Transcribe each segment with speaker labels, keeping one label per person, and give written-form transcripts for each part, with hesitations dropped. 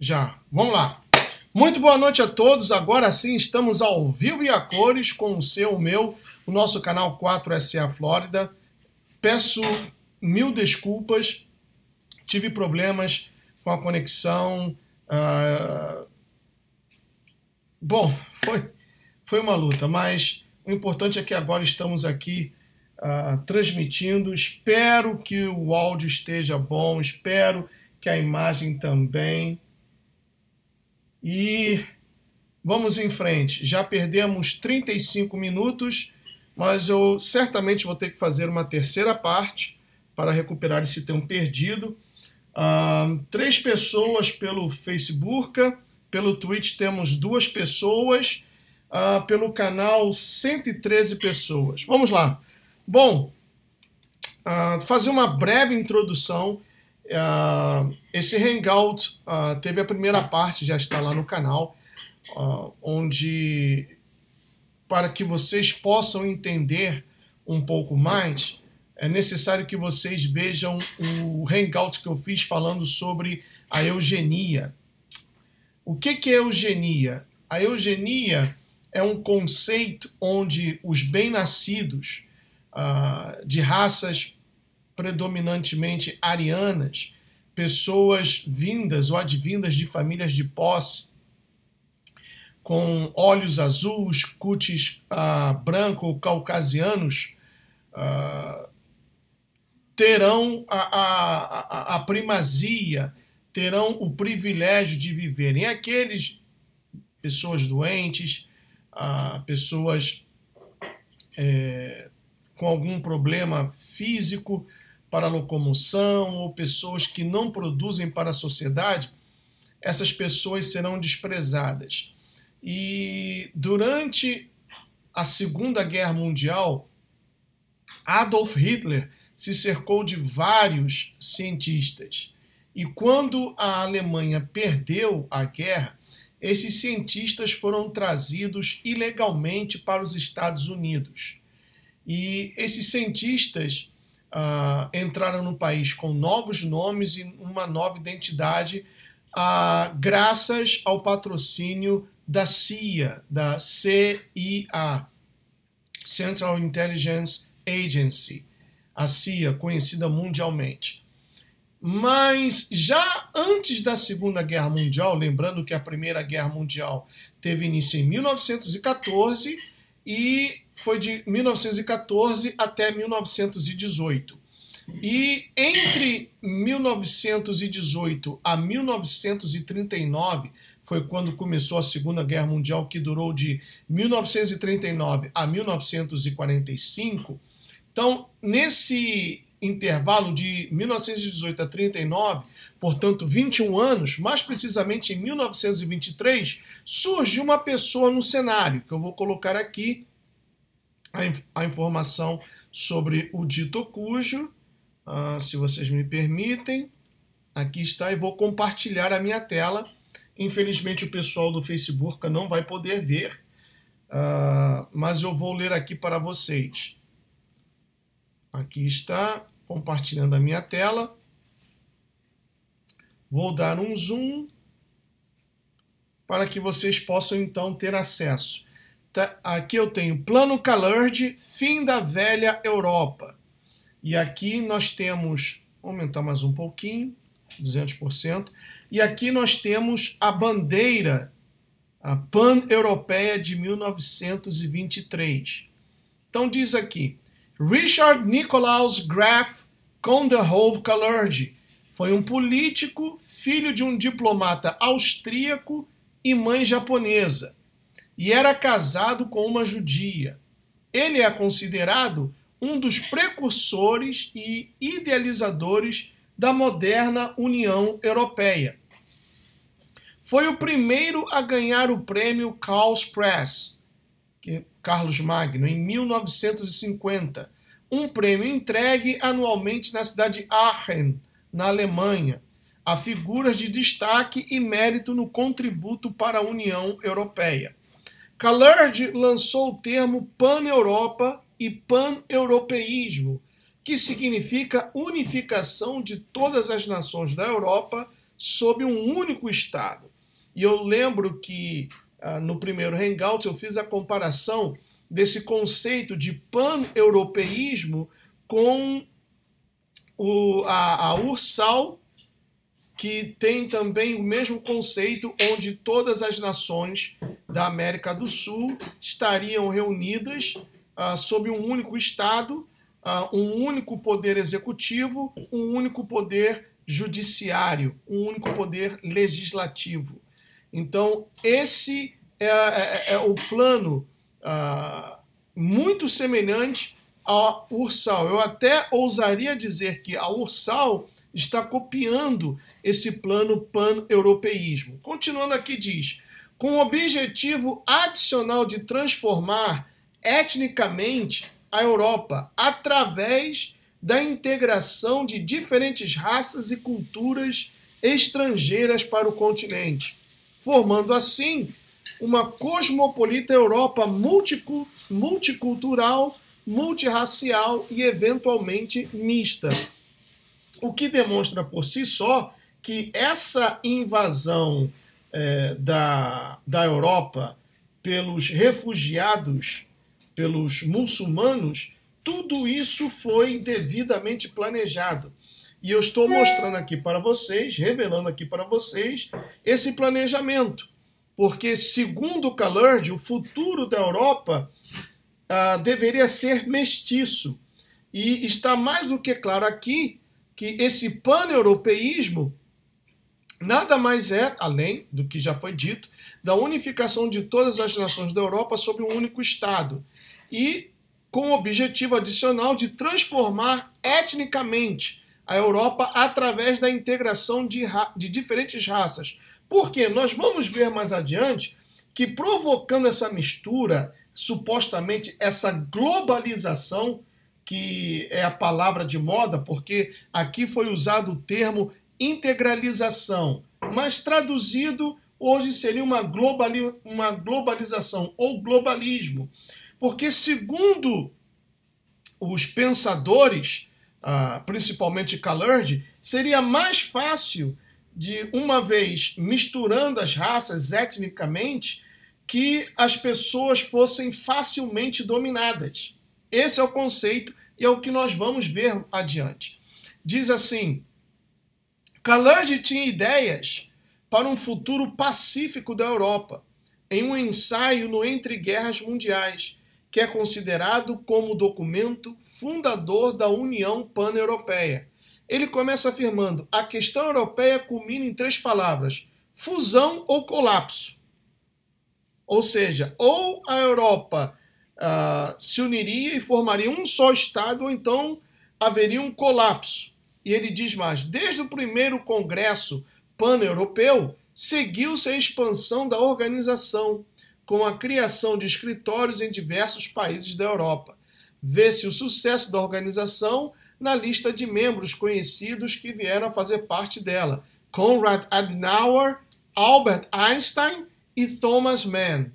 Speaker 1: Já. Vamos lá. Muito boa noite a todos. Agora sim estamos ao vivo e a cores com o nosso canal 4SA Flórida. Peço mil desculpas. Tive problemas com a conexão. Bom, foi uma luta, mas o importante é que agora estamos aqui transmitindo. Espero que o áudio esteja bom, espero que a imagem também. E vamos em frente. Já perdemos 35 minutos, mas eu certamente vou ter que fazer uma terceira parte para recuperar esse tempo perdido. 3 pessoas pelo Facebook, pelo Twitch temos 2 pessoas, pelo canal 113 pessoas. Vamos lá. Bom, fazer uma breve introdução. Esse Hangout teve a primeira parte, já está lá no canal, onde, para que vocês possam entender um pouco mais, é necessário que vocês vejam o Hangout que eu fiz falando sobre a eugenia. O que é eugenia? A eugenia é um conceito onde os bem-nascidos de raças predominantemente arianas, pessoas vindas ou advindas de famílias de posse, com olhos azuis, cutis branco ou caucasianos, terão a primazia, terão o privilégio de viverem. Aqueles pessoas doentes, pessoas com algum problema físico, para a locomoção, ou pessoas que não produzem para a sociedade, essas pessoas serão desprezadas. E durante a Segunda Guerra Mundial, Adolf Hitler se cercou de vários cientistas. E quando a Alemanha perdeu a guerra, esses cientistas foram trazidos ilegalmente para os Estados Unidos. E esses cientistas entraram no país com novos nomes e uma nova identidade, graças ao patrocínio da CIA, da CIA, Central Intelligence Agency, a CIA, conhecida mundialmente. Mas já antes da Segunda Guerra Mundial, lembrando que a Primeira Guerra Mundial teve início em 1914 e foi de 1914 até 1918. E entre 1918 a 1939, foi quando começou a Segunda Guerra Mundial, que durou de 1939 a 1945. Então, nesse intervalo de 1918 a 39, portanto 21 anos, mais precisamente em 1923, surgiu uma pessoa no cenário, que eu vou colocar aqui, a informação sobre o dito cujo, se vocês me permitem. Aqui está, e vou compartilhar a minha tela. Infelizmente o pessoal do Facebook não vai poder ver, mas eu vou ler aqui para vocês. Aqui está, compartilhando a minha tela. Vou dar um zoom para que vocês possam então ter acesso. Aqui eu tenho Plano Callard, fim da velha Europa. E aqui nós temos, vou aumentar mais um pouquinho, 200%. E aqui nós temos a bandeira, a pan-europeia de 1923. Então diz aqui, Richard Nicolaus Graf Konderhof Callard foi um político, filho de um diplomata austríaco e mãe japonesa, e era casado com uma judia. Ele é considerado um dos precursores e idealizadores da moderna União Europeia. Foi o primeiro a ganhar o prêmio Karl Press, Carlos Magno, em 1950, um prêmio entregue anualmente na cidade de Aachen, na Alemanha, a figuras de destaque e mérito no contributo para a União Europeia. Callard lançou o termo pan-Europa e pan-europeísmo, que significa unificação de todas as nações da Europa sob um único Estado. E eu lembro que no primeiro Hangout eu fiz a comparação desse conceito de pan-europeísmo com a URSAL, que tem também o mesmo conceito, onde todas as nações da América do Sul estariam reunidas sob um único Estado, um único poder executivo, um único poder judiciário, um único poder legislativo. Então, esse é o plano muito semelhante à URSAL. Eu até ousaria dizer que a URSAL está copiando esse plano pan-europeísmo. Continuando aqui, diz, com o objetivo adicional de transformar etnicamente a Europa através da integração de diferentes raças e culturas estrangeiras para o continente, formando assim uma cosmopolita Europa multicultural, multirracial e eventualmente mista. O que demonstra por si só que essa invasão da Europa pelos refugiados, pelos muçulmanos, tudo isso foi devidamente planejado. E eu estou mostrando aqui para vocês, revelando aqui para vocês, esse planejamento. Porque, segundo Callard, o futuro da Europa deveria ser mestiço. E está mais do que claro aqui que esse pan-europeísmo nada mais é, além do que já foi dito, da unificação de todas as nações da Europa sob um único Estado. E com o objetivo adicional de transformar etnicamente a Europa através da integração de diferentes raças. Porque nós vamos ver mais adiante que, provocando essa mistura, supostamente essa globalização, que é a palavra de moda, porque aqui foi usado o termo integralização, mas traduzido hoje seria uma globalização ou globalismo. Porque, segundo os pensadores, principalmente Callard, seria mais fácil, de uma vez misturando as raças etnicamente, que as pessoas fossem facilmente dominadas. Esse é o conceito e é o que nós vamos ver adiante. Diz assim, Callard tinha ideias para um futuro pacífico da Europa, em um ensaio no Entre Guerras Mundiais, que é considerado como o documento fundador da União Pan-Europeia. Ele começa afirmando: a questão europeia culmina em 3 palavras: fusão ou colapso. Ou seja, ou a Europa se uniria e formaria um só Estado, ou então haveria um colapso. E ele diz mais: desde o primeiro Congresso Pan-Europeu, seguiu-se a expansão da organização, com a criação de escritórios em diversos países da Europa. Vê-se o sucesso da organização na lista de membros conhecidos que vieram a fazer parte dela: Konrad Adenauer, Albert Einstein e Thomas Mann.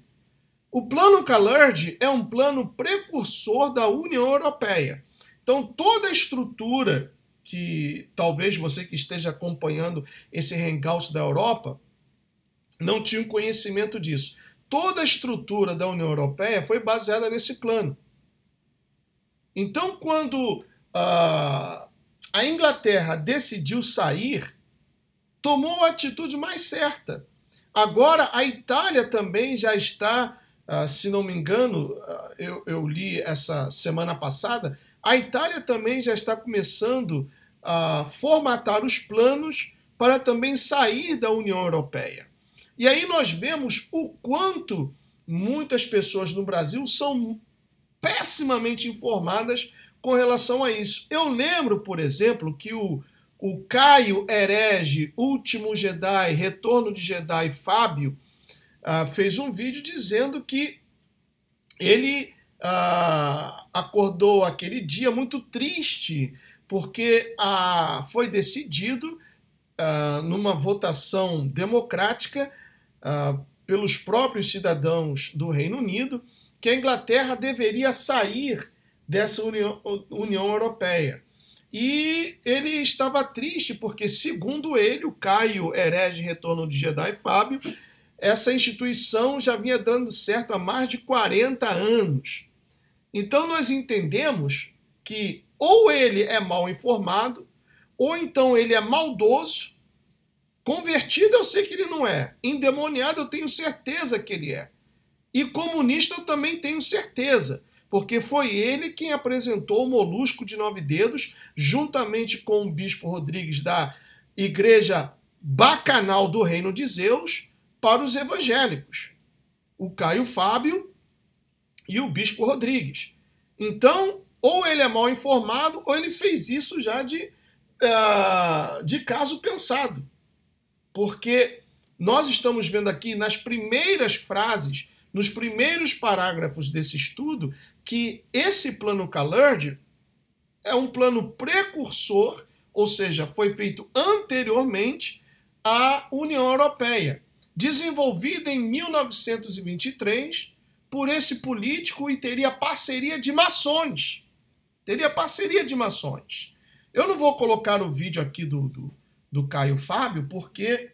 Speaker 1: O Plano Callard é um plano precursor da União Europeia. Então, toda a estrutura que talvez você que esteja acompanhando esse Hangout da Europa não tinha conhecimento disso. Toda a estrutura da União Europeia foi baseada nesse plano. Então, quando a Inglaterra decidiu sair, tomou a atitude mais certa. Agora, a Itália também já está, se não me engano, eu li essa semana passada, a Itália também já está começando a formatar os planos para também sair da União Europeia. E aí nós vemos o quanto muitas pessoas no Brasil são pessimamente informadas com relação a isso. Eu lembro, por exemplo, que o Caio Herege, Último Jedi, Retorno de Jedi, Fábio, fez um vídeo dizendo que ele acordou aquele dia muito triste, porque foi decidido numa votação democrática pelos próprios cidadãos do Reino Unido que a Inglaterra deveria sair dessa União Europeia. E ele estava triste porque, segundo ele, o Caio Herege Retorno de Jedi Fábio, essa instituição já vinha dando certo há mais de 40 anos. Então nós entendemos que ou ele é mal informado, ou então ele é maldoso. Convertido eu sei que ele não é. Endemoniado eu tenho certeza que ele é. E comunista eu também tenho certeza, porque foi ele quem apresentou o Molusco de 9 Dedos, juntamente com o Bispo Rodrigues da Igreja Bacanal do Reino de Zeus, para os evangélicos. O Caio Fábio e o Bispo Rodrigues. Então, ou ele é mal informado, ou ele fez isso já de caso pensado. Porque nós estamos vendo aqui nas primeiras frases, nos primeiros parágrafos desse estudo, que esse plano CALERD é um plano precursor, ou seja, foi feito anteriormente à União Europeia, desenvolvido em 1923 por esse político e teria parceria de maçons. Teria parceria de maçons. Eu não vou colocar o vídeo aqui do Caio Fábio, porque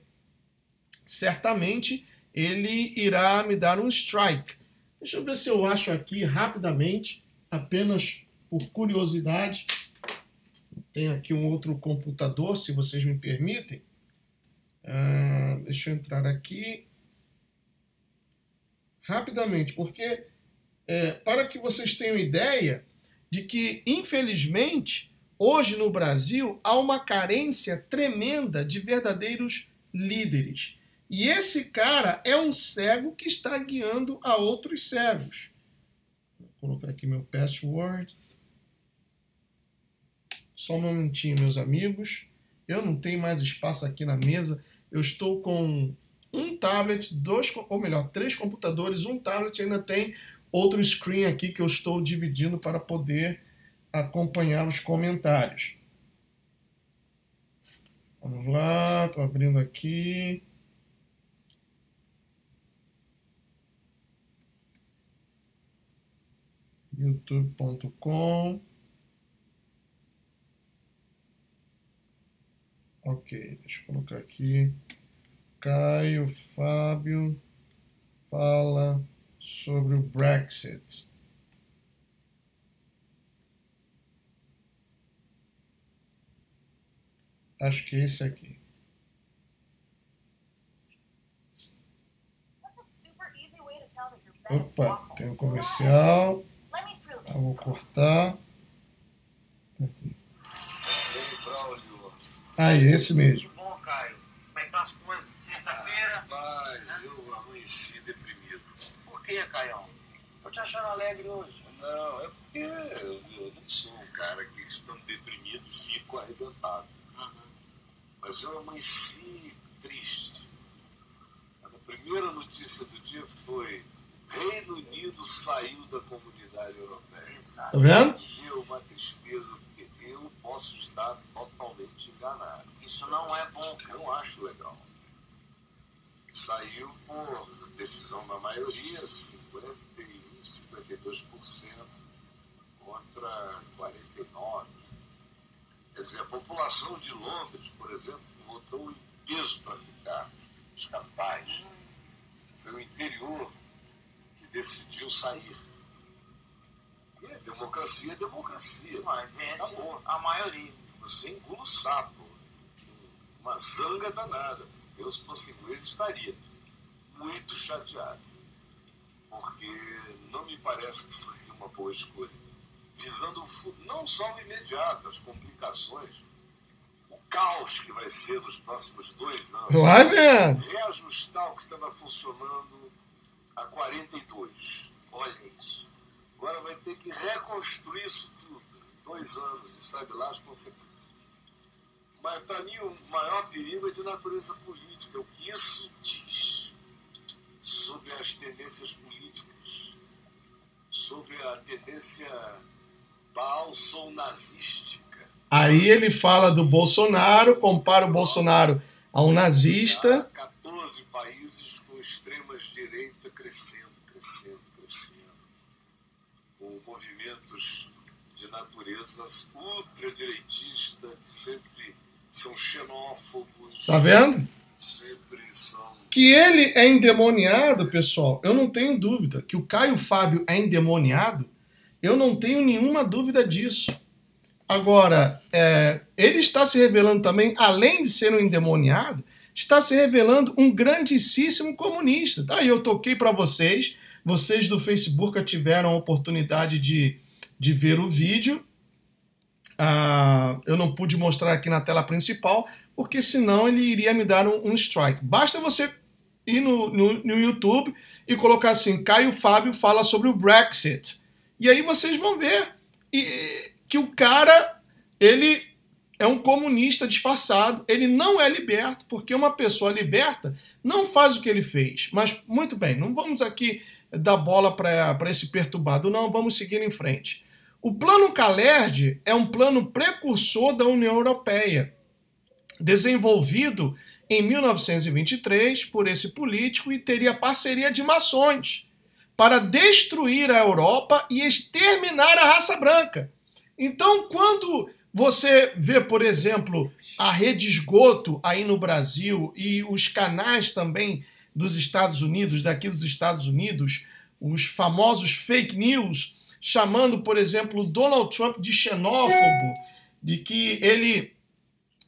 Speaker 1: certamente ele irá me dar um strike. Deixa eu ver se eu acho aqui rapidamente, apenas por curiosidade. Tem aqui um outro computador, se vocês me permitem. Deixa eu entrar aqui rapidamente, porque para que vocês tenham ideia de que, infelizmente, hoje no Brasil há uma carência tremenda de verdadeiros líderes. E esse cara é um cego que está guiando a outros cegos. Vou colocar aqui meu password. Só um momentinho, meus amigos. Eu não tenho mais espaço aqui na mesa. Eu estou com um tablet, três computadores, um tablet, ainda tem outro screen aqui que eu estou dividindo para poder acompanhar os comentários. Vamos lá, estou abrindo aqui. youtube.com. Ok, deixa eu colocar aqui. Caio Fábio fala sobre o Brexit. Acho que é esse aqui. Opa, tem um comercial. Eu vou cortar. Aqui. Esse mesmo.
Speaker 2: Bom, Caio, como é que estão as coisas? Sexta-feira?
Speaker 3: Rapaz, eu amanheci deprimido.
Speaker 2: Por que, Caião? Tô te achando alegre hoje.
Speaker 3: Não, é porque eu não sou um cara que, estando deprimido, fico arrebentado. Mas eu amanheci triste. A primeira notícia do dia foi: Reino Unido saiu da Comunidade Europeia.
Speaker 1: Tá vendo?
Speaker 3: Deu uma tristeza, porque eu posso estar totalmente enganado.
Speaker 2: Isso não é bom,
Speaker 3: Eu não acho legal. Saiu por decisão da maioria, 52% contra 49%. Quer dizer, a população de Londres, por exemplo, votou em peso para ficar, os capitais. Foi o interior que decidiu sair. E democracia é democracia.
Speaker 2: Mas vence a maioria.
Speaker 3: Você engula o sapo. Uma zanga danada. Eu, se fosse inglês, estaria muito chateado. Porque não me parece que foi uma boa escolha. Visando não só o imediato, as complicações, o caos que vai ser nos próximos 2 anos.
Speaker 1: Vai vendo.
Speaker 3: Reajustar o que estava funcionando há 42. Olha isso. Agora vai ter que reconstruir isso tudo. 2 anos, e sabe lá as consequências. Mas, para mim, o maior perigo é de natureza política. O que isso diz sobre as tendências políticas, sobre a tendência balsonazística.
Speaker 1: Aí ele fala do Bolsonaro, compara o Bolsonaro a um nazista.
Speaker 3: 14 países com extremas direita crescendo. Com movimentos de de naturezas ultradireitistas, que sempre são xenófobos.
Speaker 1: Tá vendo?
Speaker 3: Sempre são...
Speaker 1: Que ele é endemoniado, pessoal, eu não tenho dúvida. Que o Caio Fábio é endemoniado, eu não tenho nenhuma dúvida disso. Agora, ele está se revelando também, além de ser um endemoniado, está se revelando um grandíssimo comunista. Tá aí, eu toquei para vocês. Vocês do Facebook tiveram a oportunidade de ver o vídeo. Eu não pude mostrar aqui na tela principal, porque senão ele iria me dar um strike. Basta você ir no YouTube e colocar assim, Caio Fábio fala sobre o Brexit. E aí vocês vão ver que o cara, ele é um comunista disfarçado, ele não é liberto, porque uma pessoa liberta não faz o que ele fez. Mas, muito bem, não vamos aqui dar bola para esse perturbado, não, vamos seguir em frente. O Plano Kalergi é um plano precursor da União Europeia, desenvolvido em 1923 por esse político e teria parceria de maçons para destruir a Europa e exterminar a raça branca. Então, quando você vê, por exemplo, a rede esgoto aí no Brasil e os canais também dos Estados Unidos, daqui dos Estados Unidos, os famosos fake news, chamando, por exemplo, Donald Trump de xenófobo, de que ele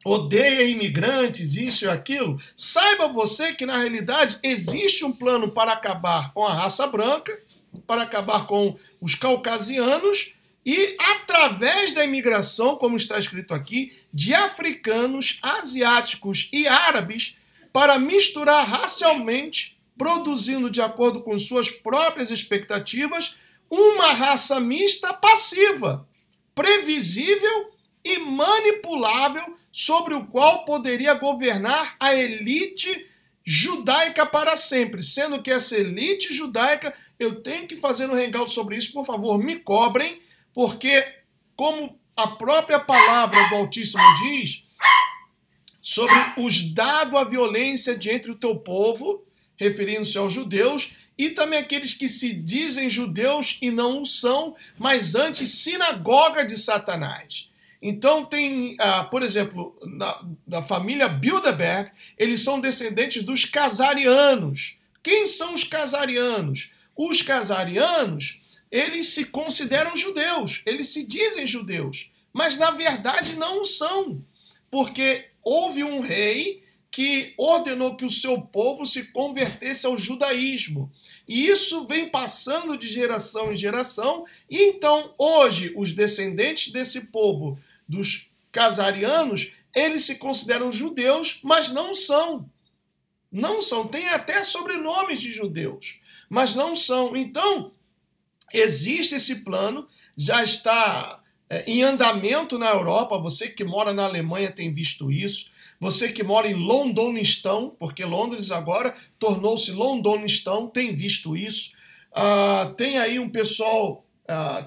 Speaker 1: odeia imigrantes, isso e aquilo, saiba você que, na realidade, existe um plano para acabar com a raça branca, para acabar com os caucasianos, e através da imigração, como está escrito aqui, de africanos, asiáticos e árabes, para misturar racialmente, produzindo, de acordo com suas próprias expectativas, uma raça mista passiva, previsível e manipulável, sobre o qual poderia governar a elite judaica para sempre. Sendo que essa elite judaica, eu tenho que fazer um hangout sobre isso, por favor, me cobrem, porque, como a própria palavra do Altíssimo diz, sobre os dados a violência de entre o teu povo, referindo-se aos judeus, e também aqueles que se dizem judeus e não o são, mas antes sinagoga de Satanás. Então tem, por exemplo, da família Bilderberg, eles são descendentes dos casarianos. Quem são os casarianos? Os casarianos, eles se consideram judeus, eles se dizem judeus, mas na verdade não o são, porque houve um rei que ordenou que o seu povo se convertesse ao judaísmo. E isso vem passando de geração em geração, e então hoje os descendentes desse povo, dos casarianos, eles se consideram judeus, mas não são. Não são, tem até sobrenomes de judeus, mas não são. Então, existe esse plano, já está em andamento na Europa. Você que mora na Alemanha tem visto isso. Você que mora em Londonistão, porque Londres agora tornou-se Londonistão, tem visto isso. Tem aí um pessoal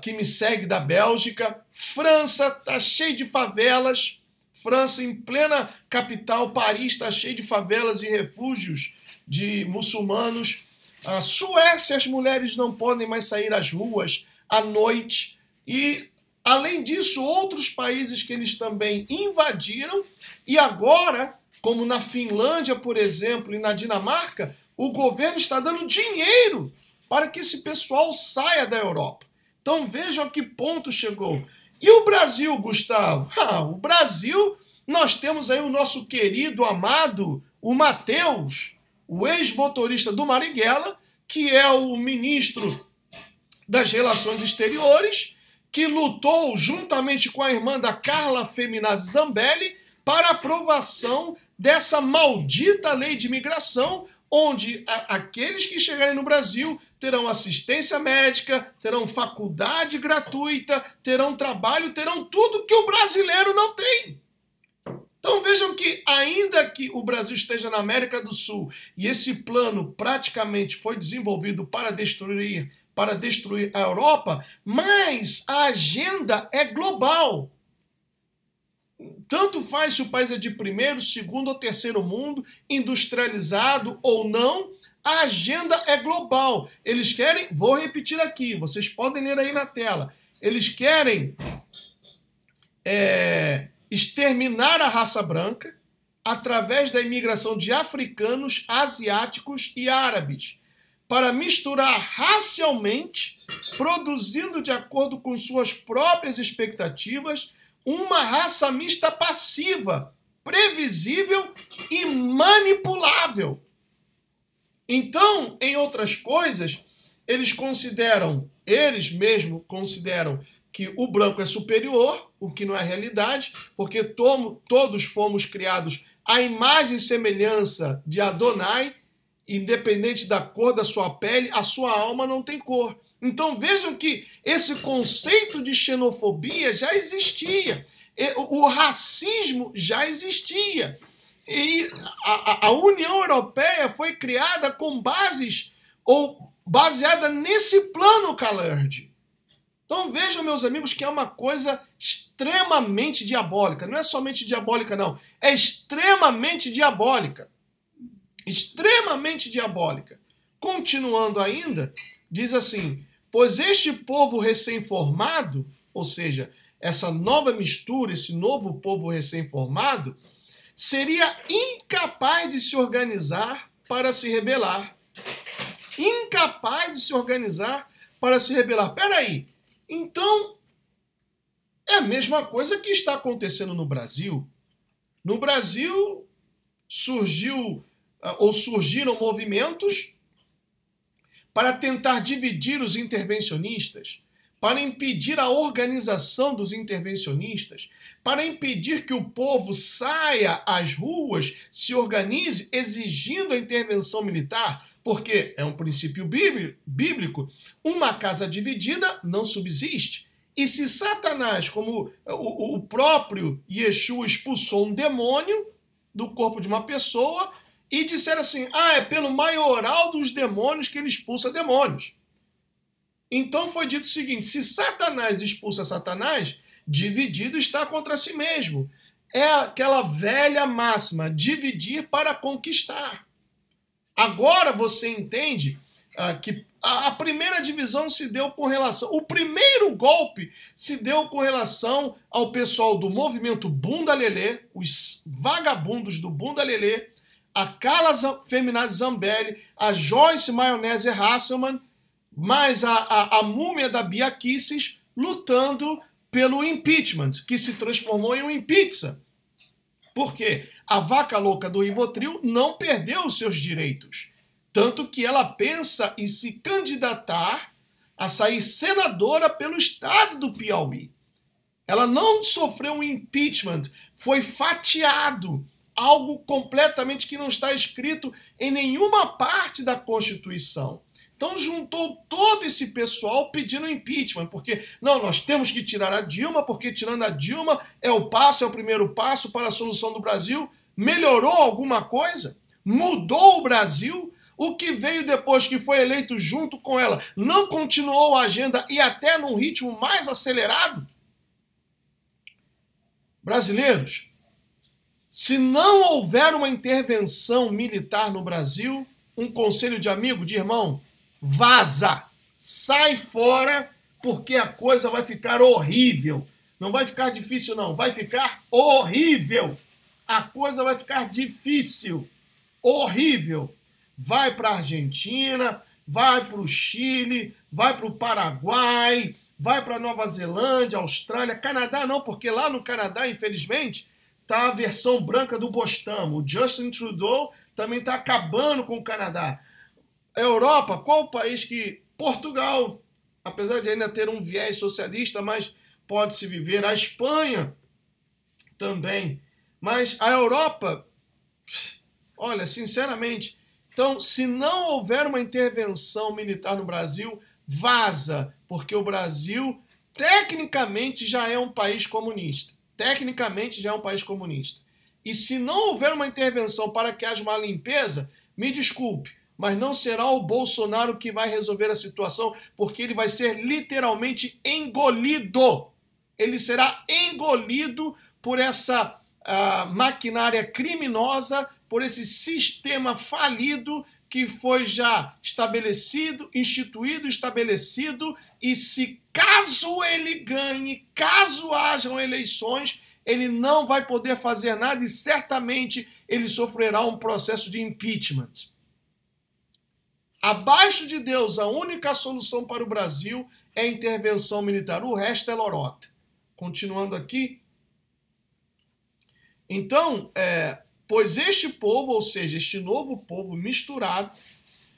Speaker 1: que me segue da Bélgica. França está cheio de favelas. França, em plena capital, Paris, está cheio de favelas e refúgios de muçulmanos. A Suécia, as mulheres não podem mais sair às ruas à noite. E, além disso, outros países que eles também invadiram. E agora, como na Finlândia, por exemplo, e na Dinamarca, o governo está dando dinheiro para que esse pessoal saia da Europa. Então vejam a que ponto chegou. E o Brasil, Gustavo? O Brasil, nós temos aí o nosso querido, amado, o Matheus, o ex-motorista do Marighella, que é o ministro das Relações Exteriores, que lutou juntamente com a irmã da Carla Feminazi Zambelli para a aprovação dessa maldita lei de imigração, onde aqueles que chegarem no Brasil terão assistência médica, terão faculdade gratuita, terão trabalho, terão tudo que o brasileiro não tem. Então vejam que, ainda que o Brasil esteja na América do Sul e esse plano praticamente foi desenvolvido para destruir a Europa, mas a agenda é global. Tanto faz se o país é de primeiro, segundo ou terceiro mundo, industrializado ou não, a agenda é global. Eles querem, vou repetir aqui, vocês podem ler aí na tela, eles querem exterminar a raça branca através da imigração de africanos, asiáticos e árabes, para misturar racialmente, produzindo de acordo com suas próprias expectativas, uma raça mista passiva, previsível e manipulável. Então, em outras coisas, eles mesmos consideram que o branco é superior, o que não é realidade, porque todos fomos criados à imagem e semelhança de Adonai, independente da cor da sua pele, a sua alma não tem cor. Então vejam que esse conceito de xenofobia já existia, o racismo já existia. E a União Europeia foi criada com bases, ou baseada nesse plano Callard. Então vejam, meus amigos, que é uma coisa extremamente diabólica. Não é somente diabólica, não. É extremamente diabólica. Extremamente diabólica. Continuando ainda, diz assim: pois este povo recém-formado, ou seja, essa nova mistura, esse novo povo recém-formado, seria incapaz de se organizar para se rebelar. Incapaz de se organizar para se rebelar. Peraí, então é a mesma coisa que está acontecendo no Brasil. No Brasil surgiram movimentos para tentar dividir os intervencionistas, para impedir a organização dos intervencionistas, para impedir que o povo saia às ruas, se organize exigindo a intervenção militar, porque é um princípio bíblico, uma casa dividida não subsiste. E se Satanás, como o próprio Yeshua, expulsou um demônio do corpo de uma pessoa e disseram assim, é pelo maioral dos demônios que ele expulsa demônios. Então foi dito o seguinte, se Satanás expulsa Satanás, dividido está contra si mesmo. É aquela velha máxima, dividir para conquistar. Agora você entende que a primeira divisão se deu com relação... O primeiro golpe se deu com relação ao pessoal do movimento Bunda Lelê, os vagabundos do Bunda Lelê, a Carla Feminazi Zambelli, a Joyce Maionese Hasselman, mais a múmia da Bia Kicis lutando pelo impeachment, que se transformou em um impizza. Por quê? A vaca louca do Rivotril não perdeu os seus direitos. Tanto que ela pensa em se candidatar a sair senadora pelo estado do Piauí. Ela não sofreu um impeachment, foi fatiado. Algo completamente que não está escrito em nenhuma parte da Constituição. Então juntou todo esse pessoal pedindo impeachment, porque não, nós temos que tirar a Dilma, porque tirando a Dilma é o primeiro passo para a solução do Brasil. Melhorou alguma coisa? Mudou o Brasil? O que veio depois que foi eleito junto com ela não continuou a agenda e até num ritmo mais acelerado? Brasileiros, se não houver uma intervenção militar no Brasil, um conselho de amigo, de irmão, vaza, sai fora, porque a coisa vai ficar horrível. Não vai ficar difícil, não, vai ficar horrível. A coisa vai ficar difícil, horrível. Vai para a Argentina, vai para o Chile, vai para o Paraguai, vai para Nova Zelândia, Austrália, Canadá não, porque lá no Canadá, infelizmente, está a versão branca do Bostamo. O Justin Trudeau também está acabando com o Canadá. A Europa, qual o país que... Portugal, apesar de ainda ter um viés socialista, mas pode-se viver. A Espanha também. Mas a Europa, olha, sinceramente... Então, se não houver uma intervenção militar no Brasil, vaza, porque o Brasil, tecnicamente, já é um país comunista. Tecnicamente, já é um país comunista. E se não houver uma intervenção para que haja uma limpeza, me desculpe, mas não será o Bolsonaro que vai resolver a situação, porque ele vai ser literalmente engolido. Ele será engolido por essa maquinária criminosa, por esse sistema falido que foi já estabelecido, instituído, estabelecido, e se caso ele ganhe, caso hajam eleições, ele não vai poder fazer nada e certamente ele sofrerá um processo de impeachment. Abaixo de Deus, a única solução para o Brasil é a intervenção militar. O resto é lorota. Continuando aqui. Então, pois este povo, ou seja, este novo povo misturado,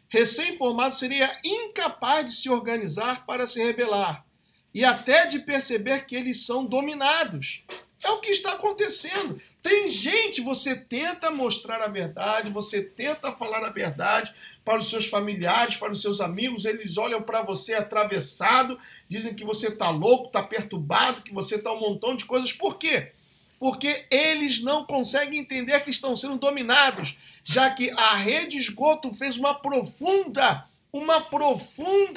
Speaker 1: recém-formado, seria incapaz de se organizar para se rebelar e até de perceber que eles são dominados. É o que está acontecendo. Tem gente, você tenta mostrar a verdade, você tenta falar a verdade para os seus familiares, para os seus amigos, eles olham para você atravessado, dizem que você está louco, está perturbado, que você está um montão de coisas. Por quê? Porque eles não conseguem entender que estão sendo dominados, já que a rede esgoto fez uma profunda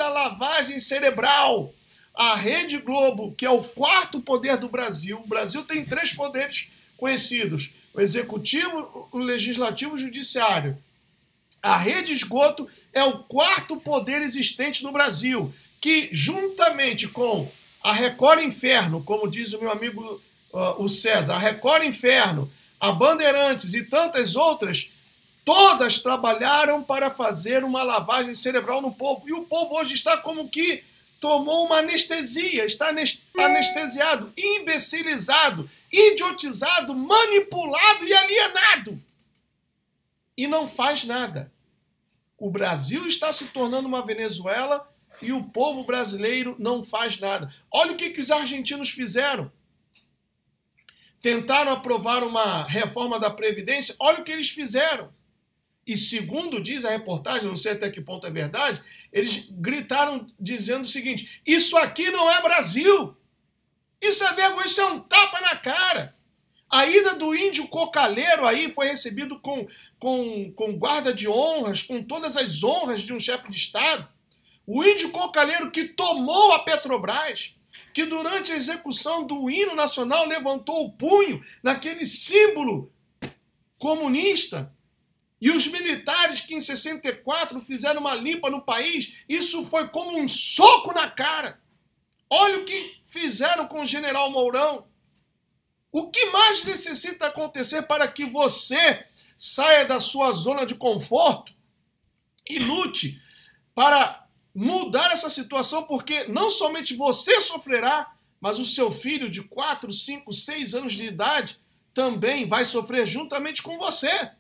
Speaker 1: lavagem cerebral. A Rede Globo, que é o quarto poder do Brasil, o Brasil tem 3 poderes conhecidos, o executivo, o legislativo e o judiciário. A Rede Esgoto é o quarto poder existente no Brasil, que juntamente com a Record Inferno, como diz o meu amigo o César, a Record Inferno, a Bandeirantes e tantas outras, todas trabalharam para fazer uma lavagem cerebral no povo. E o povo hoje está como que tomou uma anestesia, está anestesiado, imbecilizado, idiotizado, manipulado e alienado. E não faz nada. O Brasil está se tornando uma Venezuela e o povo brasileiro não faz nada. Olha o que os argentinos fizeram. Tentaram aprovar uma reforma da Previdência, olha o que eles fizeram. E segundo diz a reportagem, não sei até que ponto é verdade, eles gritaram dizendo o seguinte: isso aqui não é Brasil. Isso é vergonha, isso é um tapa na cara. A ida do índio cocaleiro aí foi recebido com guarda de honras, com todas as honras de um chefe de Estado. O índio cocaleiro que tomou a Petrobras, que durante a execução do hino nacional levantou o punho naquele símbolo comunista. E os militares que em 64 fizeram uma limpa no país, isso foi como um soco na cara. Olha o que fizeram com o general Mourão. O que mais necessita acontecer para que você saia da sua zona de conforto e lute para mudar essa situação, porque não somente você sofrerá, mas o seu filho de 4, 5, 6 anos de idade também vai sofrer juntamente com você.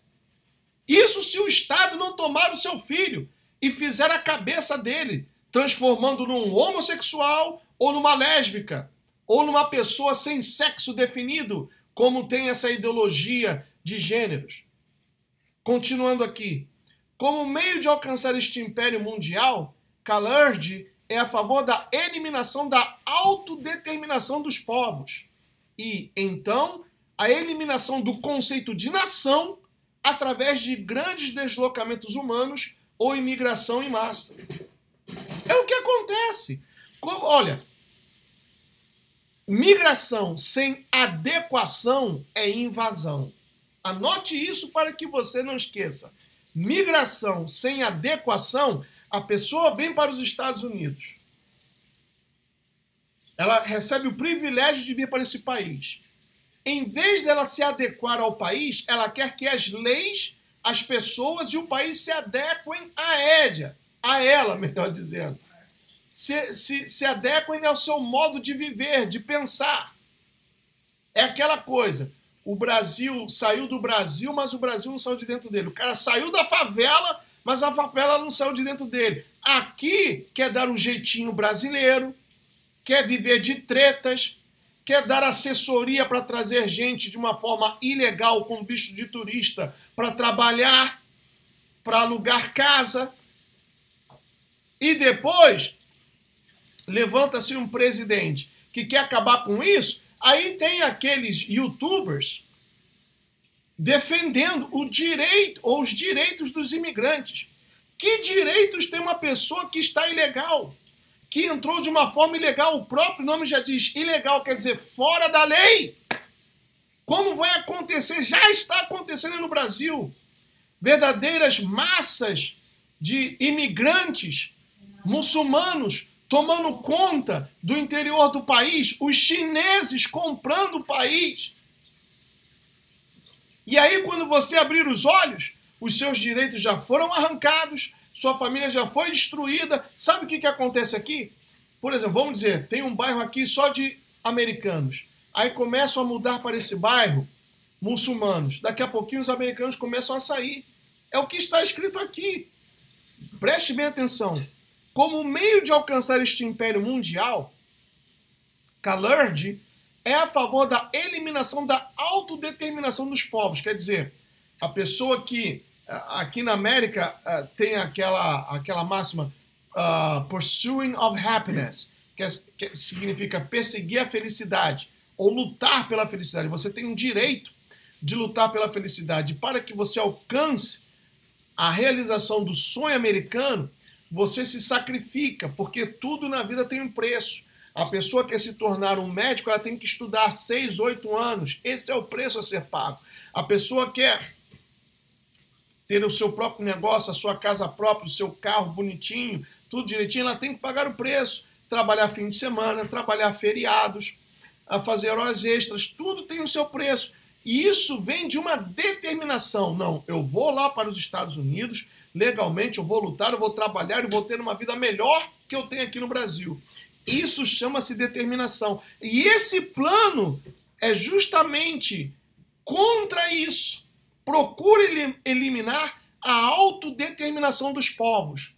Speaker 1: Isso se o Estado não tomar o seu filho e fizer a cabeça dele, transformando num homossexual ou numa lésbica, ou numa pessoa sem sexo definido, como tem essa ideologia de gêneros. Continuando aqui. Como meio de alcançar este império mundial, Kalergi é a favor da eliminação da autodeterminação dos povos e, então, a eliminação do conceito de nação através de grandes deslocamentos humanos ou imigração em massa. É o que acontece. Olha, migração sem adequação é invasão. Anote isso para que você não esqueça. Migração sem adequação, a pessoa vem para os Estados Unidos. Ela recebe o privilégio de vir para esse país. Em vez dela se adequar ao país, ela quer que as leis, as pessoas e o país se adequem a ela, melhor dizendo. Se adequem ao seu modo de viver, de pensar. É aquela coisa, o Brasil saiu do Brasil, mas o Brasil não saiu de dentro dele. O cara saiu da favela, mas a favela não saiu de dentro dele. Aqui quer dar um jeitinho brasileiro, quer viver de tretas, quer dar assessoria para trazer gente de uma forma ilegal com visto de turista para trabalhar, para alugar casa. E depois levanta-se um presidente que quer acabar com isso, aí tem aqueles youtubers defendendo o direito ou os direitos dos imigrantes. Que direitos tem uma pessoa que está ilegal? Que entrou de uma forma ilegal, o próprio nome já diz, ilegal quer dizer fora da lei. Como vai acontecer? Já está acontecendo no Brasil. Verdadeiras massas de imigrantes muçulmanos tomando conta do interior do país, os chineses comprando o país. E aí, quando você abrir os olhos, os seus direitos já foram arrancados, sua família já foi destruída. Sabe o que acontece aqui? Por exemplo, vamos dizer, tem um bairro aqui só de americanos. Aí começam a mudar para esse bairro muçulmanos. Daqui a pouquinho os americanos começam a sair. É o que está escrito aqui. Preste bem atenção. Como meio de alcançar este império mundial, Khaled é a favor da eliminação da autodeterminação dos povos. Quer dizer, a pessoa que aqui na América tem aquela máxima pursuing of happiness, que significa perseguir a felicidade ou lutar pela felicidade. Você tem um direito de lutar pela felicidade. Para que você alcance a realização do sonho americano, você se sacrifica, porque tudo na vida tem um preço. A pessoa quer se tornar um médico, ela tem que estudar 6, 8 anos. Esse é o preço a ser pago. A pessoa quer ter o seu próprio negócio, a sua casa própria, o seu carro bonitinho, tudo direitinho, ela tem que pagar o preço. Trabalhar fim de semana, trabalhar feriados, a fazer horas extras, tudo tem o seu preço. E isso vem de uma determinação. Não, eu vou lá para os Estados Unidos, legalmente, eu vou lutar, eu vou trabalhar, eu vou ter uma vida melhor que eu tenho aqui no Brasil. Isso chama-se determinação. E esse plano é justamente contra isso. Procura eliminar a autodeterminação dos povos.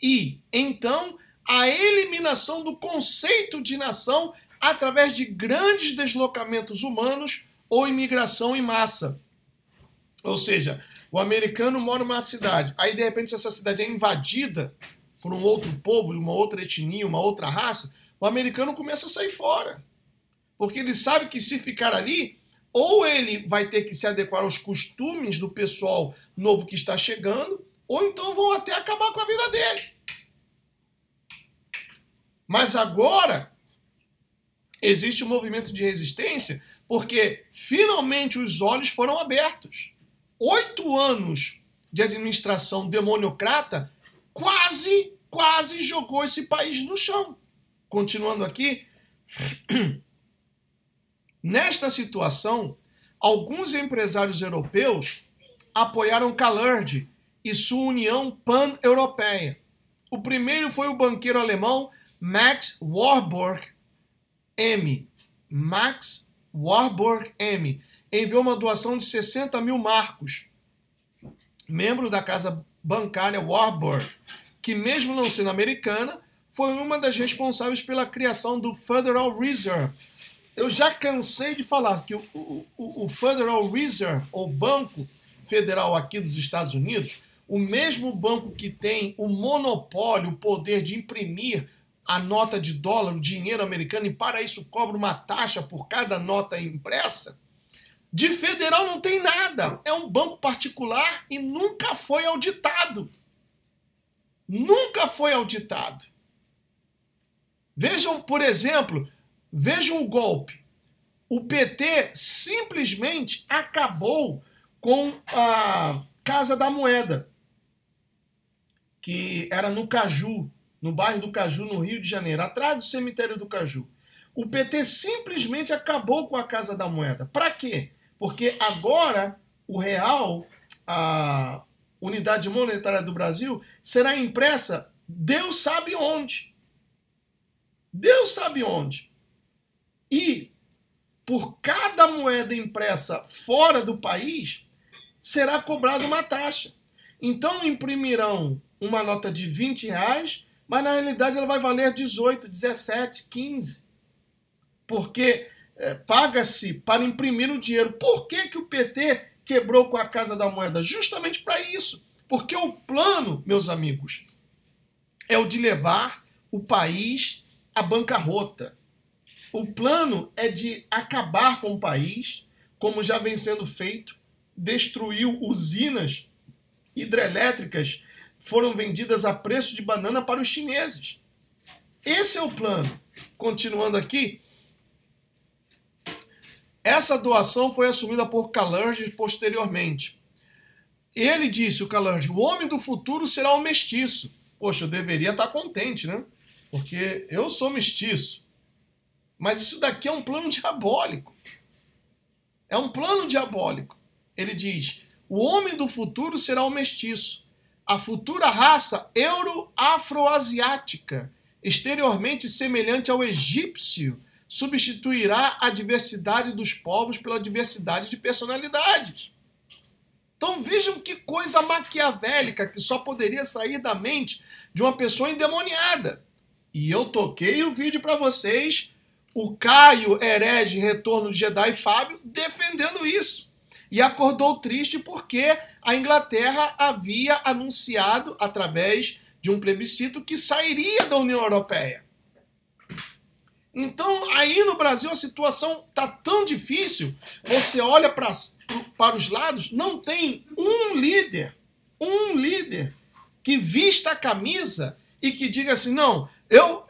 Speaker 1: E, então, a eliminação do conceito de nação através de grandes deslocamentos humanos ou imigração em massa. Ou seja, o americano mora numa cidade, aí de repente essa cidade é invadida por um outro povo, uma outra etnia, uma outra raça, o americano começa a sair fora. Porque ele sabe que se ficar ali, ou ele vai ter que se adequar aos costumes do pessoal novo que está chegando, ou então vão até acabar com a vida dele. Mas agora existe um movimento de resistência porque finalmente os olhos foram abertos. 8 anos de administração demoniocrata quase jogou esse país no chão. Continuando aqui, nesta situação, alguns empresários europeus apoiaram Khaled e sua União Pan-Europeia. O primeiro foi o banqueiro alemão Max Warburg M. Max Warburg M. enviou uma doação de 60 mil marcos. Membro da casa bancária Warburg, que mesmo não sendo americana, foi uma das responsáveis pela criação do Federal Reserve. Eu já cansei de falar que o Federal Reserve, ou Banco Federal aqui dos Estados Unidos, o mesmo banco que tem o monopólio, o poder de imprimir a nota de dólar, o dinheiro americano, e para isso cobra uma taxa por cada nota impressa, de federal não tem nada. É um banco particular e nunca foi auditado. Nunca foi auditado. Vejam, por exemplo, vejam o golpe. O PT simplesmente acabou com a Casa da Moeda, que era no Caju, no bairro do Caju, no Rio de Janeiro, atrás do cemitério do Caju. O PT simplesmente acabou com a Casa da Moeda. Para quê? Porque agora o real, a unidade monetária do Brasil, será impressa Deus sabe onde. Deus sabe onde. E por cada moeda impressa fora do país, será cobrada uma taxa. Então imprimirão uma nota de R$20, mas na realidade ela vai valer 18, 17, 15. Porque paga-se para imprimir o dinheiro. Por que o PT quebrou com a Casa da Moeda? Justamente para isso. Porque o plano, meus amigos, é o de levar o país à bancarrota. O plano é de acabar com o país, como já vem sendo feito, destruiu usinas hidrelétricas, foram vendidas a preço de banana para os chineses. Esse é o plano. Continuando aqui, essa doação foi assumida por Khaled posteriormente. Ele disse, o Kalange, o homem do futuro será um mestiço. Poxa, eu deveria estar contente, né? Porque eu sou mestiço. Mas isso daqui é um plano diabólico. É um plano diabólico. Ele diz, o homem do futuro será um mestiço. A futura raça euro-afroasiática, exteriormente semelhante ao egípcio, substituirá a diversidade dos povos pela diversidade de personalidades. Então vejam que coisa maquiavélica que só poderia sair da mente de uma pessoa endemoniada. E eu toquei o vídeo para vocês, o Caio Herege Retorno de Jedi Fábio defendendo isso. E acordou triste porque a Inglaterra havia anunciado, através de um plebiscito, que sairia da União Europeia. Então, aí no Brasil a situação está tão difícil, você olha para os lados, não tem um líder que vista a camisa e que diga assim, não, eu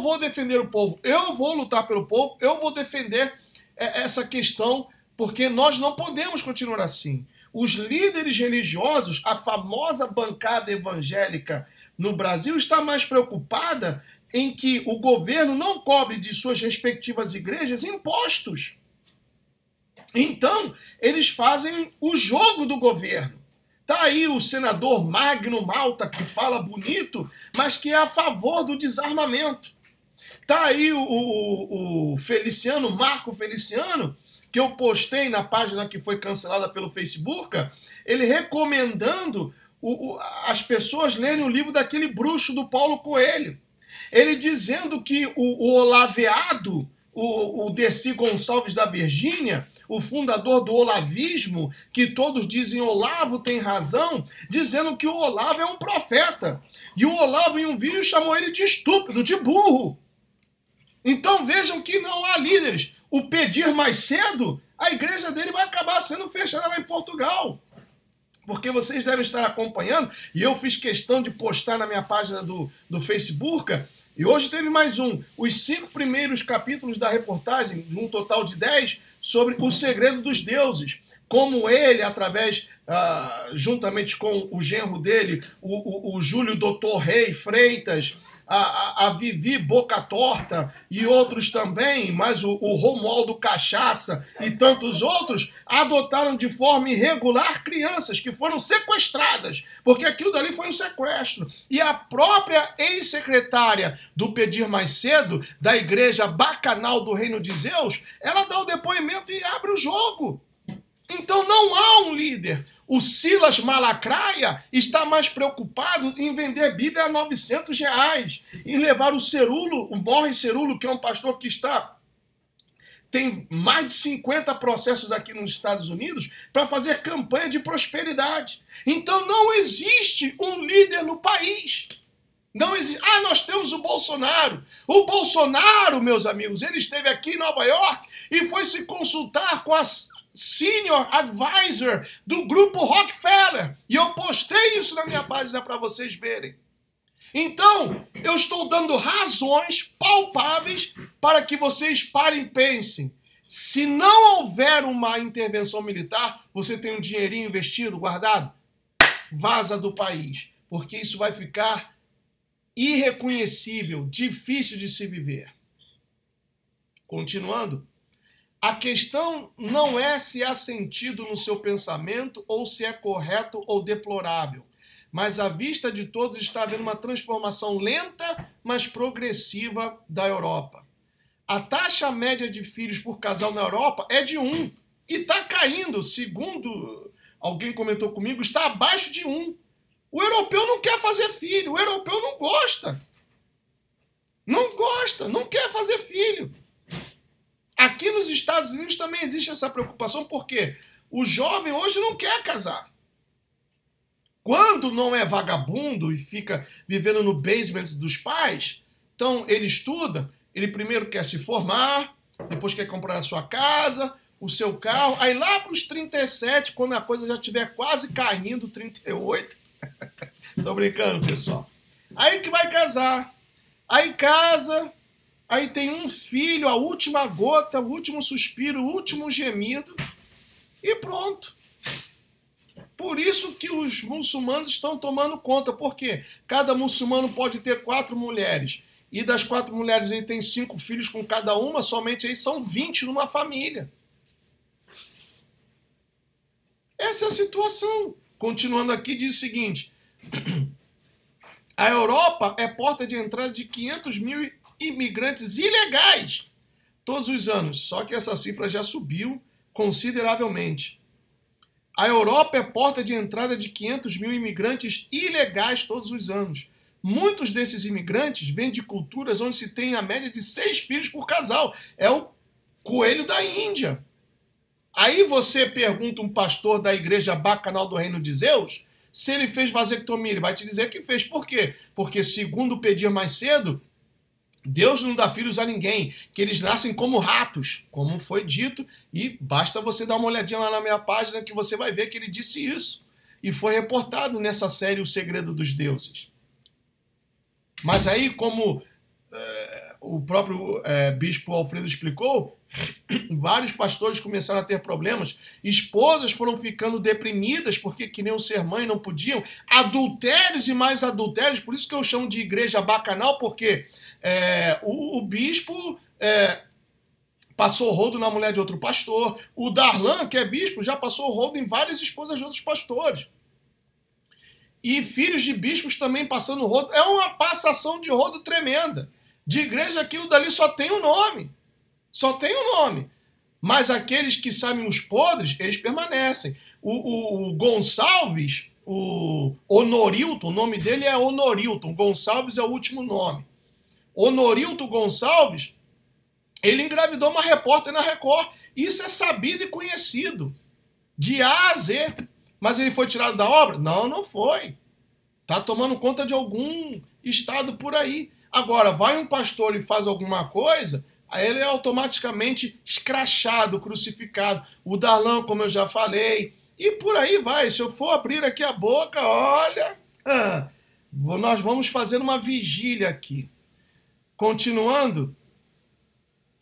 Speaker 1: vou defender o povo, eu vou lutar pelo povo, eu vou defender essa questão, porque nós não podemos continuar assim. Os líderes religiosos, a famosa bancada evangélica no Brasil, está mais preocupada em que o governo não cobre de suas respectivas igrejas impostos. Então, eles fazem o jogo do governo. Está aí o senador Magno Malta, que fala bonito, mas que é a favor do desarmamento. Está aí o Feliciano, Marco Feliciano, que eu postei na página que foi cancelada pelo Facebook, ele recomendando as pessoas lerem o livro daquele bruxo do Paulo Coelho. Ele dizendo que o Olaveado, o Dercy Gonçalves da Virgínia, o fundador do olavismo, que todos dizem Olavo tem razão, dizendo que o Olavo é um profeta. E o Olavo, em um vídeo, chamou ele de estúpido, de burro. Então vejam que não há líderes. O Pedir Mais Cedo, a igreja dele vai acabar sendo fechada lá em Portugal. Porque vocês devem estar acompanhando, e eu fiz questão de postar na minha página do Facebook, e hoje teve mais os 5 primeiros capítulos da reportagem, de um total de 10, sobre o segredo dos deuses. Como ele, através, juntamente com o genro dele, o Júlio Doutor Rei Freitas, a Vivi Boca Torta e outros também, mas o Romualdo Cachaça e tantos outros, adotaram de forma irregular crianças que foram sequestradas, porque aquilo dali foi um sequestro. E a própria ex-secretária do Pedir Mais Cedo, da Igreja Bacanal do Reino de Zeus, ela dá o depoimento e abre o jogo. Então não há um líder. O Silas Malacraia está mais preocupado em vender Bíblia a R$900, em levar o Cerulo, o Morre Cerulo, que é um pastor que tem mais de 50 processos aqui nos Estados Unidos, para fazer campanha de prosperidade. Então não existe um líder no país. Não existe. Nós temos o Bolsonaro. O Bolsonaro, meus amigos, ele esteve aqui em Nova York e foi se consultar com as Senior Advisor do grupo Rockefeller. E eu postei isso na minha página para vocês verem. Então, eu estou dando razões palpáveis para que vocês parem e pensem. Se não houver uma intervenção militar, você tem um dinheirinho investido, guardado? Vaza do país. Porque isso vai ficar irreconhecível, difícil de se viver. Continuando. A questão não é se há sentido no seu pensamento ou se é correto ou deplorável, mas à vista de todos está havendo uma transformação lenta, mas progressiva da Europa. A taxa média de filhos por casal na Europa é de 1 e está caindo, segundo alguém comentou comigo, está abaixo de 1. O europeu não quer fazer filho, o europeu não gosta. Não gosta, não quer fazer filho. Aqui nos Estados Unidos também existe essa preocupação, porque o jovem hoje não quer casar. Quando não é vagabundo e fica vivendo no basement dos pais, então ele estuda, ele primeiro quer se formar, depois quer comprar a sua casa, o seu carro, aí lá para os 37, quando a coisa já estiver quase caindo, 38, tô brincando, pessoal, aí que vai casar, aí casa... Aí tem um filho, a última gota, o último suspiro, o último gemido e pronto. Por isso que os muçulmanos estão tomando conta. Por quê? Cada muçulmano pode ter 4 mulheres. E das 4 mulheres ele tem 5 filhos com cada uma, somente aí são 20 numa família. Essa é a situação. Continuando aqui, diz o seguinte: a Europa é porta de entrada de 500 mil imigrantes ilegais todos os anos. Só que essa cifra já subiu consideravelmente. A Europa é porta de entrada de 500 mil imigrantes ilegais todos os anos. Muitos desses imigrantes vêm de culturas onde se tem a média de 6 filhos por casal. É o coelho da Índia. Aí você pergunta um pastor da igreja Bacanal do Reino de Zeus se ele fez vasectomia. Ele vai te dizer que fez. Por quê? Porque, segundo pedir mais cedo, Deus não dá filhos a ninguém, que eles nascem como ratos, como foi dito, e basta você dar uma olhadinha lá na minha página que você vai ver que ele disse isso. E foi reportado nessa série O Segredo dos Deuses. Mas aí, como o próprio bispo Alfredo explicou, vários pastores começaram a ter problemas, esposas foram ficando deprimidas porque queriam ser mãe e não podiam, adultérios e mais adultérios, por isso que eu chamo de igreja bacanal, porque o bispo passou rodo na mulher de outro pastor, o Darlan, que é bispo, já passou rodo em várias esposas de outros pastores. E filhos de bispos também passando rodo. É uma passação de rodo tremenda. De igreja, aquilo dali só tem o nome. Só tem o nome. Mas aqueles que sabem os podres, eles permanecem. O Gonçalves, o Honorilton, o nome dele é Honorilton. Gonçalves é o último nome. Honorilton Gonçalves, ele engravidou uma repórter na Record. Isso é sabido e conhecido. De A a Z. Mas ele foi tirado da obra? Não, não foi. Está tomando conta de algum estado por aí. Agora, vai um pastor e faz alguma coisa, aí ele é automaticamente escrachado, crucificado. O Darlan, como eu já falei, e por aí vai. Se eu for abrir aqui a boca, olha, nós vamos fazer uma vigília aqui. Continuando,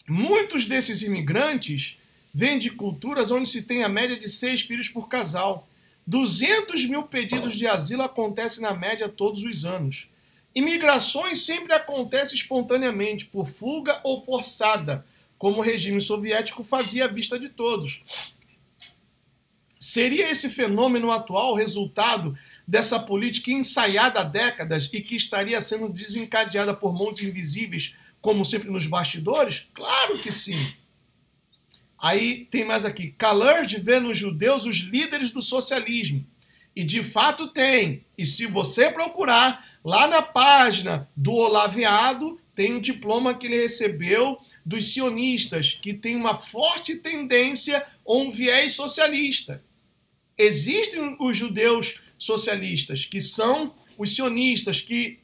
Speaker 1: muitos desses imigrantes vêm de culturas onde se tem a média de 6 filhos por casal. 200 mil pedidos de asilo acontecem na média todos os anos. Imigrações sempre acontecem espontaneamente, por fuga ou forçada, como o regime soviético fazia à vista de todos. Seria esse fenômeno atual resultado dessa política ensaiada há décadas e que estaria sendo desencadeada por mãos invisíveis, como sempre nos bastidores? Claro que sim. Aí tem mais aqui. Khaled vê nos judeus os líderes do socialismo. E de fato tem. E se você procurar, lá na página do Olaviado, tem um diploma que ele recebeu dos sionistas, que tem uma forte tendência ou um viés socialista. Existem os judeus socialistas, que são os sionistas, que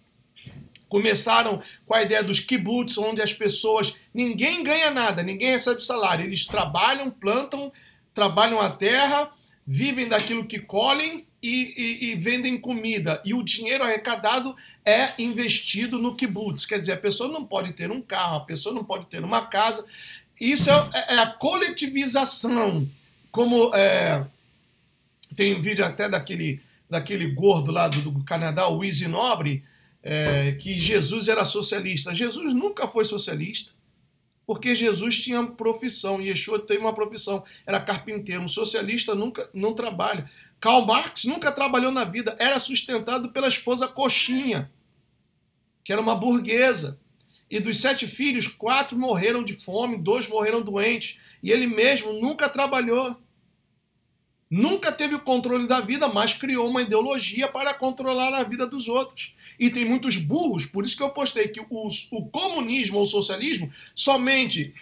Speaker 1: começaram com a ideia dos kibbutz, onde as pessoas, ninguém ganha nada, ninguém recebe salário. Eles trabalham, plantam, trabalham a terra, vivem daquilo que colhem e vendem comida. E o dinheiro arrecadado é investido no kibbutz. Quer dizer, a pessoa não pode ter um carro, a pessoa não pode ter uma casa. Isso é a coletivização. Como tem um vídeo até daquele gordo lá do Canadá, o Easy Nobre, que Jesus era socialista. Jesus nunca foi socialista, porque Jesus tinha profissão, Yeshua teve uma profissão, era carpinteiro. Um socialista nunca não trabalha. Karl Marx nunca trabalhou na vida, era sustentado pela esposa coxinha, que era uma burguesa. E dos 7 filhos, 4 morreram de fome, 2 morreram doentes, e ele mesmo nunca trabalhou. Nunca teve o controle da vida, mas criou uma ideologia para controlar a vida dos outros. E tem muitos burros, por isso que eu postei que o comunismo ou o socialismo somente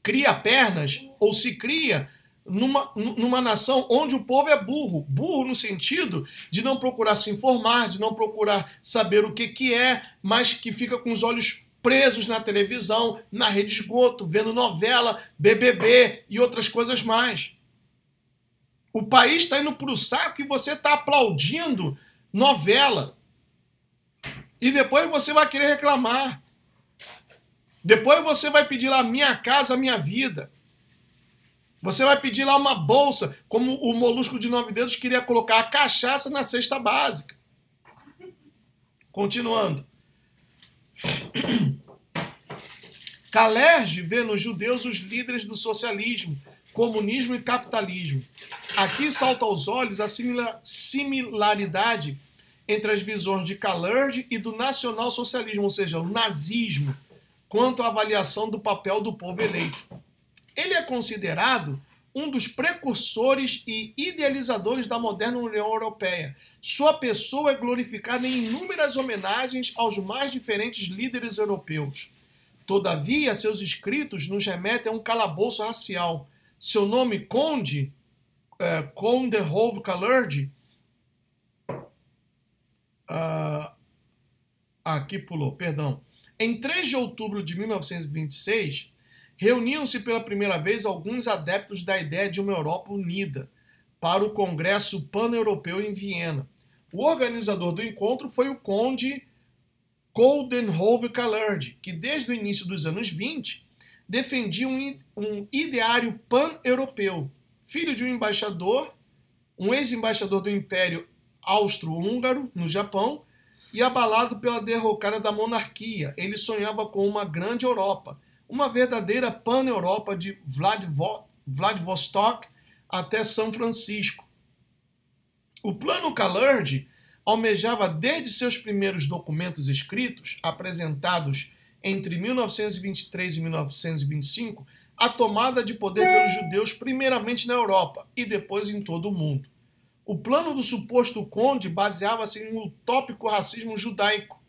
Speaker 1: cria pernas, ou se cria numa nação onde o povo é burro. Burro no sentido de não procurar se informar, de não procurar saber o que é, mas que fica com os olhos presos na televisão, na rede esgoto, vendo novela, BBB e outras coisas mais. O país está indo para o saco e você está aplaudindo novela. E depois você vai querer reclamar. Depois você vai pedir lá, minha casa, minha vida. Você vai pedir lá uma bolsa, como o Molusco de 9 Dedos queria colocar a cachaça na cesta básica. Continuando. Kalergi vê nos judeus os líderes do socialismo, comunismo e capitalismo. Aqui salta aos olhos a similaridade entre as visões de Kalergi e do nacionalsocialismo, ou seja, o nazismo, quanto à avaliação do papel do povo eleito. Ele é considerado um dos precursores e idealizadores da moderna União Europeia. Sua pessoa é glorificada em inúmeras homenagens aos mais diferentes líderes europeus. Todavia, seus escritos nos remetem a um calabouço racial. Seu nome, Conde Hove Kalergi, aqui pulou, perdão. Em 3 de outubro de 1926, reuniam-se pela primeira vez alguns adeptos da ideia de uma Europa unida para o Congresso Pan-Europeu em Viena. O organizador do encontro foi o Conde Coudenhove Kalergi, que desde o início dos anos 20 defendia um ideário pan-europeu. Filho de um embaixador, um ex-embaixador do Império Austro-Húngaro no Japão, e abalado pela derrocada da monarquia, ele sonhava com uma grande Europa, uma verdadeira pan-Europa de Vladivostok até São Francisco. O plano Kalergi almejava desde seus primeiros documentos escritos, apresentados entre 1923 e 1925, a tomada de poder pelos judeus primeiramente na Europa e depois em todo o mundo. O plano do suposto conde baseava-se em um utópico racismo judaico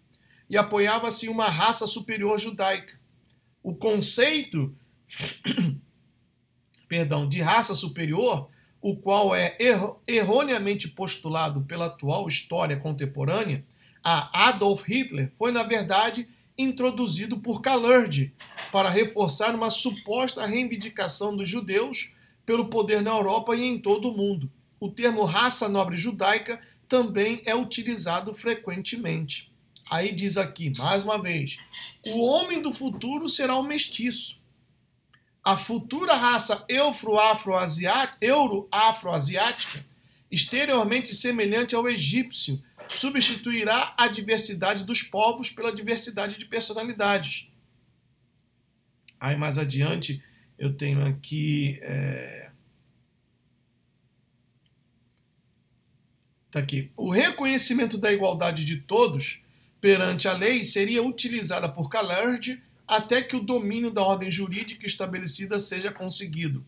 Speaker 1: e apoiava-se em uma raça superior judaica. O conceito de raça superior, o qual é erroneamente postulado pela atual história contemporânea, a Adolf Hitler, foi, na verdade, introduzido por Kalergi para reforçar uma suposta reivindicação dos judeus pelo poder na Europa e em todo o mundo. O termo raça nobre judaica também é utilizado frequentemente. Aí diz aqui, mais uma vez, o homem do futuro será um mestiço. A futura raça euro-afro-asiática, exteriormente semelhante ao egípcio, substituirá a diversidade dos povos pela diversidade de personalidades. Aí mais adiante eu tenho aqui... Tá aqui. O reconhecimento da igualdade de todos perante a lei seria utilizada por Kalergi até que o domínio da ordem jurídica estabelecida seja conseguido.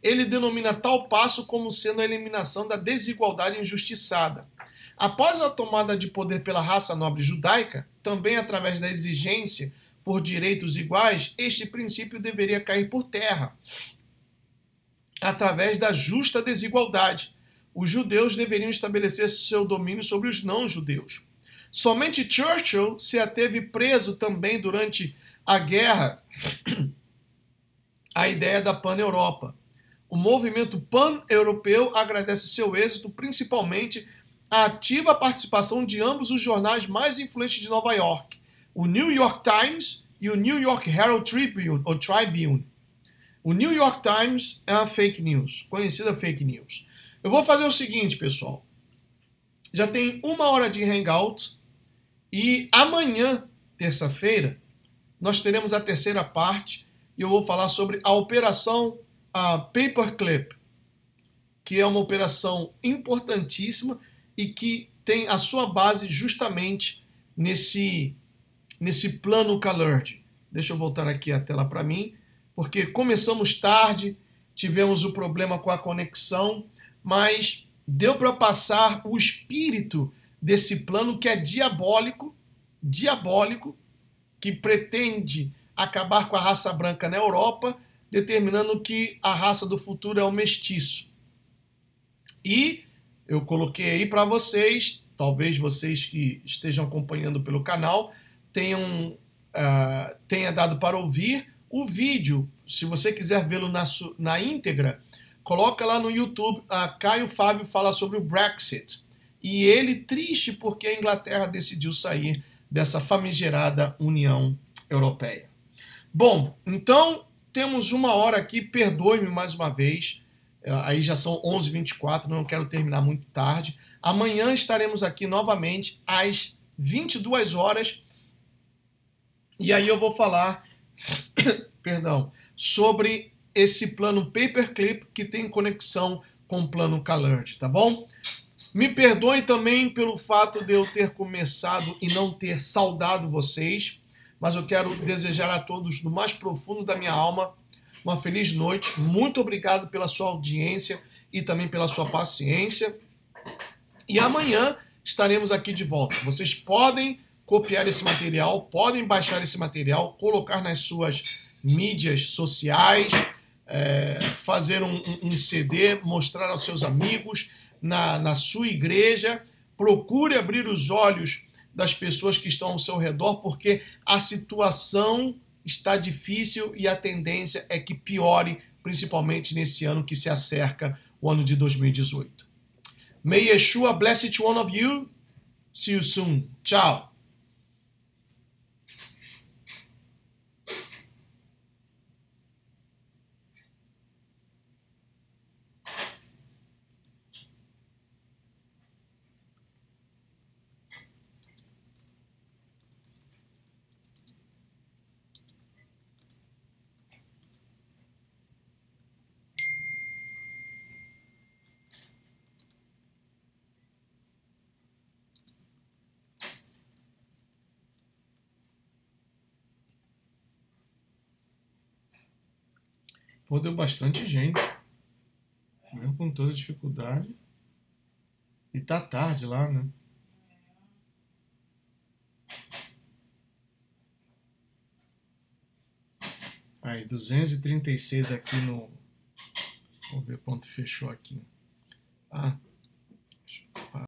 Speaker 1: Ele denomina tal passo como sendo a eliminação da desigualdade injustiçada. Após a tomada de poder pela raça nobre judaica, também através da exigência por direitos iguais, este princípio deveria cair por terra, através da justa desigualdade. Os judeus deveriam estabelecer seu domínio sobre os não-judeus. Somente Churchill se ateve preso também durante a guerra à ideia da pan-Europa. O movimento pan-europeu agradece seu êxito principalmente à ativa participação de ambos os jornais mais influentes de Nova York, o New York Times e o New York Herald Tribune. O New York Times é uma fake news, conhecida fake news. Eu vou fazer o seguinte, pessoal. Já tem 1 hora de Hangout e amanhã, terça-feira, nós teremos a terceira parte e eu vou falar sobre a operação Paperclip, que é uma operação importantíssima e que tem a sua base justamente nesse plano Kalergi. Deixa eu voltar aqui a tela para mim, porque começamos tarde, tivemos o problema com a conexão, mas deu para passar o espírito desse plano que é diabólico, que pretende acabar com a raça branca na Europa, determinando que a raça do futuro é o mestiço. E eu coloquei aí para vocês, talvez vocês que estejam acompanhando pelo canal tenha dado para ouvir o vídeo. Se você quiser vê-lo na íntegra, coloca lá no YouTube, Caio Fábio fala sobre o Brexit. E ele triste porque a Inglaterra decidiu sair dessa famigerada União Europeia. Bom, então temos 1 hora aqui, perdoe-me mais uma vez, aí já são 11h24, não quero terminar muito tarde. Amanhã estaremos aqui novamente às 22 horas, e aí eu vou falar, perdão, sobre esse plano Paperclip que tem conexão com o plano Calerd, tá bom? Me perdoem também pelo fato de eu ter começado e não ter saudado vocês, mas eu quero desejar a todos, do mais profundo da minha alma, uma feliz noite. Muito obrigado pela sua audiência e também pela sua paciência. E amanhã estaremos aqui de volta. Vocês podem copiar esse material, podem baixar esse material, colocar nas suas mídias sociais, fazer um CD, mostrar aos seus amigos, na sua igreja. Procure abrir os olhos das pessoas que estão ao seu redor, porque a situação está difícil e a tendência é que piore, principalmente nesse ano que se acerca, o ano de 2018. May Yeshua bless each one of you. See you soon. Tchau. Pô, deu bastante gente, mesmo com toda a dificuldade. E tá tarde lá, né? Aí, 236 aqui no... Vamos ver quanto fechou aqui. Ah,